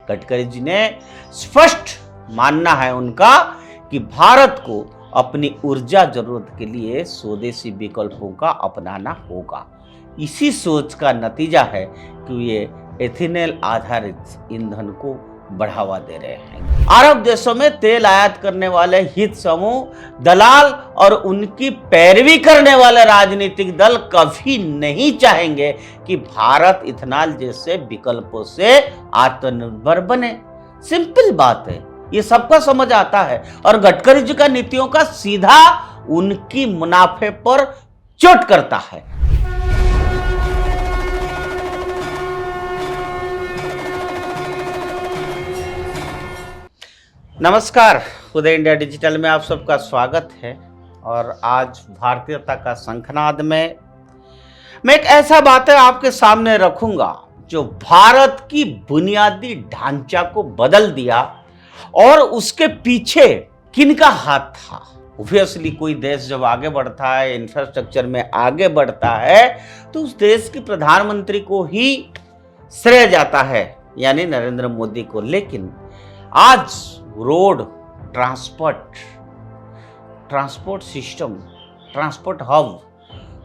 गडकरी जी ने स्पष्ट मानना है उनका कि भारत को अपनी ऊर्जा जरूरत के लिए स्वदेशी विकल्पों का अपनाना होगा। इसी सोच का नतीजा है कि ये एथिनॉल आधारित ईंधन को बढ़ावा दे रहे हैं। अरब देशों में तेल आयात करने वाले हित समूह, दलाल और उनकी पैरवी करने वाले राजनीतिक दल कभी नहीं चाहेंगे कि भारत इथेनॉल जैसे विकल्पों से आत्मनिर्भर बने। सिंपल बात है, ये सबका समझ आता है और गडकरी जी का नीतियों का सीधा उनकी मुनाफे पर चोट करता है। नमस्कार, उदय इंडिया डिजिटल में आप सबका स्वागत है। और आज भारतीयता का शंखनाद में मैं एक ऐसा बात आपके सामने रखूंगा जो भारत की बुनियादी ढांचा को बदल दिया। और उसके पीछे किनका हाथ था? ऑब्वियसली कोई देश जब आगे बढ़ता है, इंफ्रास्ट्रक्चर में आगे बढ़ता है, तो उस देश के प्रधानमंत्री को ही श्रेय जाता है, यानी नरेंद्र मोदी को। लेकिन आज road, transport system, transport hub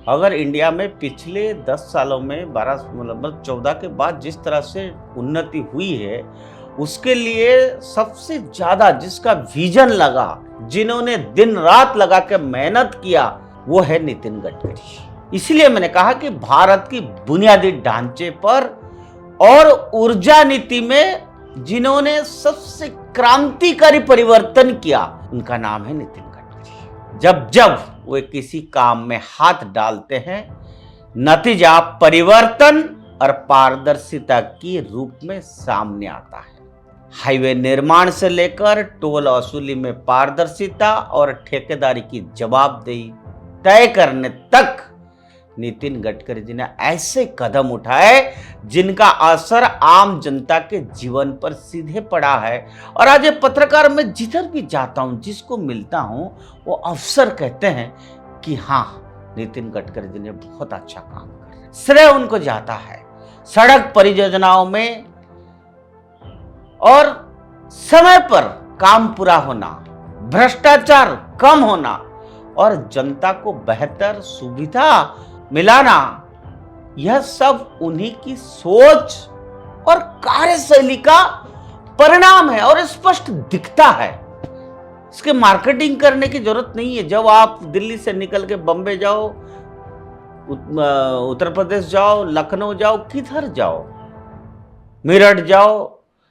अगर इंडिया में पिछले 10 सालों में 14 के बाद जिस तरह से उन्नति हुई है, उसके लिए सबसे ज्यादा जिसका विजन लगा, जिन्होंने दिन रात लगा के मेहनत किया, वो है नितिन गडकरी। इसलिए मैंने कहा कि भारत की बुनियादी ढांचे पर और ऊर्जा नीति में जिन्होंने सबसे क्रांतिकारी परिवर्तन किया, उनका नाम है नितिन गडकरी। जब वे किसी काम में हाथ डालते हैं, नतीजा परिवर्तन और पारदर्शिता के रूप में सामने आता है। हाईवे निर्माण से लेकर टोल वसूली में पारदर्शिता और ठेकेदारी की जवाबदेही तय करने तक नितिन गडकरी जी ने ऐसे कदम उठाए जिनका असर आम जनता के जीवन पर सीधे पड़ा है। और आज ये पत्रकार मैं जिधर भी जाता हूं, जिसको मिलता हूं, वो अफसर कहते हैं कि हाँ, नितिन गडकरी जी ने बहुत अच्छा काम कर, श्रेय उनको जाता है। सड़क परियोजनाओं में और समय पर काम पूरा होना, भ्रष्टाचार कम होना और जनता को बेहतर सुविधा मिलाना, यह सब उन्हीं की सोच और कार्यशैली का परिणाम है और स्पष्ट दिखता है। इसके मार्केटिंग करने की जरूरत नहीं है। जब आप दिल्ली से निकल के बम्बे जाओ, उत्तर प्रदेश जाओ, लखनऊ जाओ, किधर जाओ, मेरठ जाओ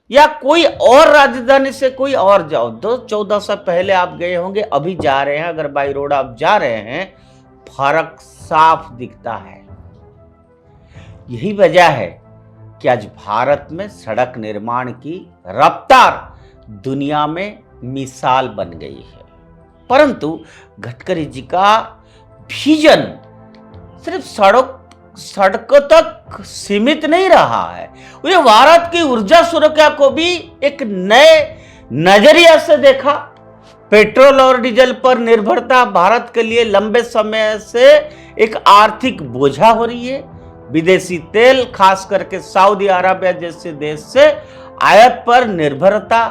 या कोई और राजधानी से कोई और जाओ, 14 साल पहले आप गए होंगे, अभी जा रहे हैं, अगर बाई रोड आप जा रहे हैं, फर्क साफ दिखता है। यही वजह है कि आज भारत में सड़क निर्माण की रफ्तार दुनिया में मिसाल बन गई है। परंतु गडकरी जी का विजन सिर्फ सड़कों तक सीमित नहीं रहा है। ये भारत की ऊर्जा सुरक्षा को भी एक नए नजरिया से देखा। पेट्रोल और डीजल पर निर्भरता भारत के लिए लंबे समय से एक आर्थिक बोझा हो रही है। विदेशी तेल, खास करके सऊदी अरबिया जैसे देश से आयात पर निर्भरता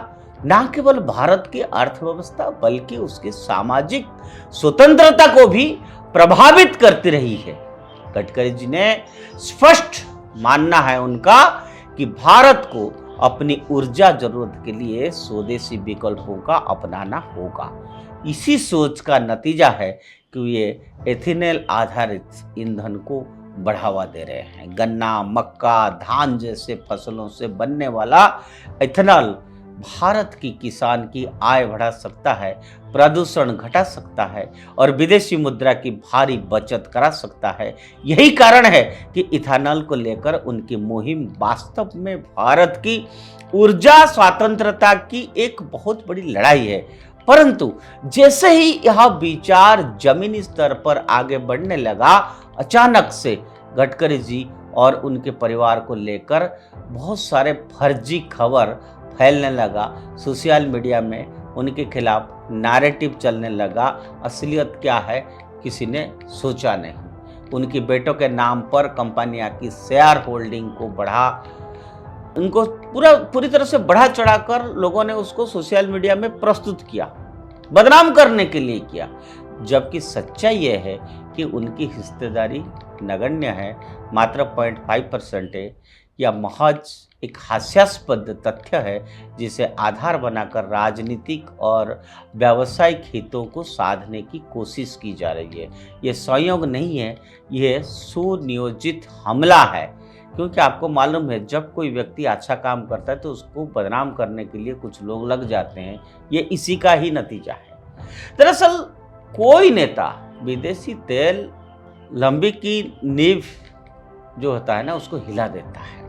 न केवल भारत की अर्थव्यवस्था बल्कि उसकी सामाजिक स्वतंत्रता को भी प्रभावित करती रही है। गडकरी जी ने स्पष्ट मानना है उनका कि भारत को अपनी ऊर्जा जरूरत के लिए स्वदेशी विकल्पों का अपनाना होगा। इसी सोच का नतीजा है कि ये एथिनॉल आधारित ईंधन को बढ़ावा दे रहे हैं। गन्ना, मक्का, धान जैसे फसलों से बनने वाला एथिनॉल भारत की किसान की आय बढ़ा सकता है, प्रदूषण घटा सकता है और विदेशी मुद्रा की भारी बचत करा सकता है। यही कारण है कि इथेनॉल को लेकर उनकी मुहिम वास्तव में भारत की ऊर्जा स्वतंत्रता की एक बहुत बड़ी लड़ाई है। परंतु जैसे ही यह विचार जमीनी स्तर पर आगे बढ़ने लगा, अचानक से गडकरी जी और उनके परिवार को लेकर बहुत सारे फर्जी खबर फैलने लगा। सोशल मीडिया में उनके खिलाफ नैरेटिव चलने लगा। असलियत क्या है किसी ने सोचा नहीं। उनकी बेटों के नाम पर कंपनियां की शेयर होल्डिंग को बढ़ा उनको पूरी तरह से बढ़ा चढ़ाकर लोगों ने उसको सोशल मीडिया में प्रस्तुत किया, बदनाम करने के लिए किया, जबकि सच्चाई यह है कि उनकी हिस्सेदारी नगण्य है, मात्र 0.5% है। यह महज एक हास्यास्पद तथ्य है जिसे आधार बनाकर राजनीतिक और व्यावसायिक हितों को साधने की कोशिश की जा रही है। ये संयोग नहीं है, यह सुनियोजित हमला है, क्योंकि आपको मालूम है जब कोई व्यक्ति अच्छा काम करता है तो उसको बदनाम करने के लिए कुछ लोग लग जाते हैं। ये इसी का ही नतीजा है। दरअसल कोई नेता विदेशी तेल लंबी की नींव जो होता है ना, उसको हिला देता है।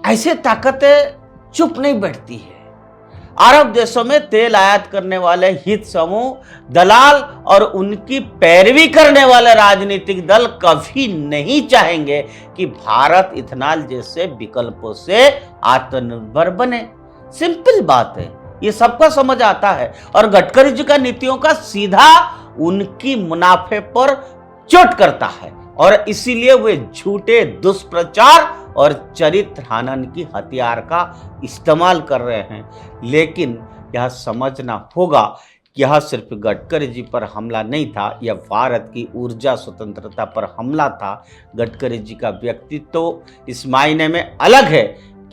ऐसे ताकतें चुप नहीं बैठती है। अरब देशों में तेल आयात करने वाले हित समूह, दलाल और उनकी पैरवी करने वाले राजनीतिक दल कभी नहीं चाहेंगे कि भारत इथेनॉल जैसे विकल्पों से आत्मनिर्भर बने। सिंपल बात है, ये सबका समझ आता है। और गडकरी जी का नीतियों का सीधा उनकी मुनाफे पर चोट करता है और इसीलिए वे झूठे दुष्प्रचार और चरित्र हनन की हथियार का इस्तेमाल कर रहे हैं। लेकिन यह समझना होगा कि यह सिर्फ गडकरी जी पर हमला नहीं था, यह भारत की ऊर्जा स्वतंत्रता पर हमला था। गडकरी जी का व्यक्तित्व इस मायने में अलग है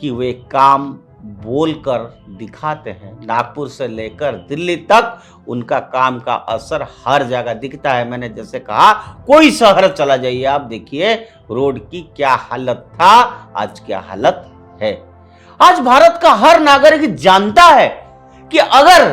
कि वे काम बोलकर दिखाते हैं। नागपुर से लेकर दिल्ली तक उनका काम का असर हर जगह दिखता है। मैंने जैसे कहा, कोई शहर चला जाइए, आप देखिए रोड की क्या हालत था, आज क्या हालत है। आज भारत का हर नागरिक जानता है कि अगर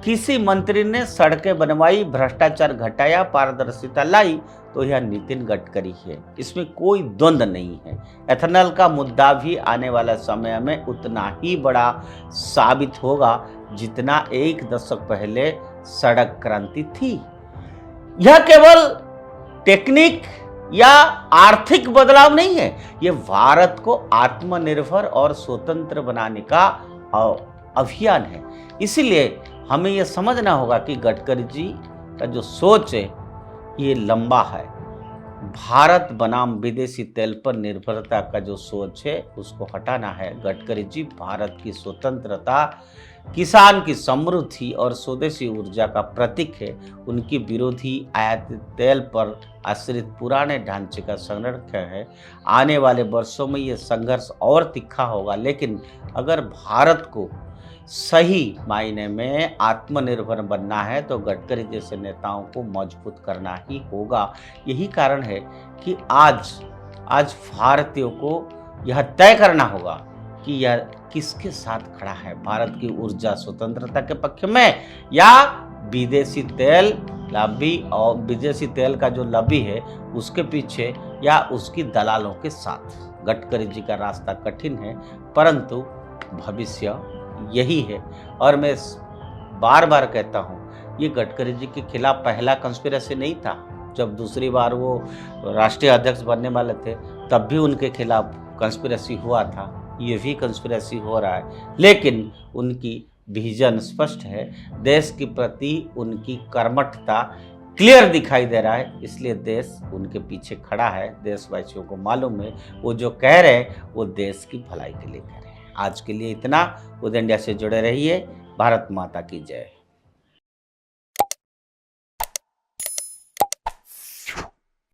किसी मंत्री ने सड़कें बनवाई, भ्रष्टाचार घटाया, पारदर्शिता लाई, तो यह नितिन गडकरी है। इसमें कोई द्वंद्व नहीं है। एथेनॉल का मुद्दा भी आने वाला समय में उतना ही बड़ा साबित होगा जितना एक दशक पहले सड़क क्रांति थी। यह केवल टेक्निक या आर्थिक बदलाव नहीं है, यह भारत को आत्मनिर्भर और स्वतंत्र बनाने का अभियान है। इसीलिए हमें यह समझना होगा कि गडकरी जी का जो सोच है ये लंबा है। भारत बनाम विदेशी तेल पर निर्भरता का जो सोच है उसको हटाना है। गडकरी जी भारत की स्वतंत्रता, किसान की समृद्धि और स्वदेशी ऊर्जा का प्रतीक है। उनकी विरोधी आयातित तेल पर आश्रित पुराने ढांचे का संरक्षण है। आने वाले वर्षों में ये संघर्ष और तीखा होगा, लेकिन अगर भारत को सही मायने में आत्मनिर्भर बनना है तो गडकरी जैसे नेताओं को मजबूत करना ही होगा। यही कारण है कि आज भारतीयों को यह तय करना होगा कि यह किसके साथ खड़ा है, भारत की ऊर्जा स्वतंत्रता के पक्ष में या विदेशी तेल लॉबी और विदेशी तेल का जो लॉबी है उसके पीछे या उसकी दलालों के साथ। गडकरी जी का रास्ता कठिन है, परंतु भविष्य यही है। और मैं बार बार कहता हूँ, ये गडकरी जी के खिलाफ पहला कंस्पिरेसी नहीं था। जब दूसरी बार वो राष्ट्रीय अध्यक्ष बनने वाले थे तब भी उनके खिलाफ कंस्पिरेसी हुआ था, ये भी कंस्पिरेसी हो रहा है। लेकिन उनकी विजन स्पष्ट है, देश के प्रति उनकी कर्मठता क्लियर दिखाई दे रहा है, इसलिए देश उनके पीछे खड़ा है। देशवासियों को मालूम है वो जो कह रहे हैं वो देश की भलाई के लिए कह रहे हैं। आज के लिए इतना। उदय इंडिया से जुड़े रहिए। भारत माता की जय।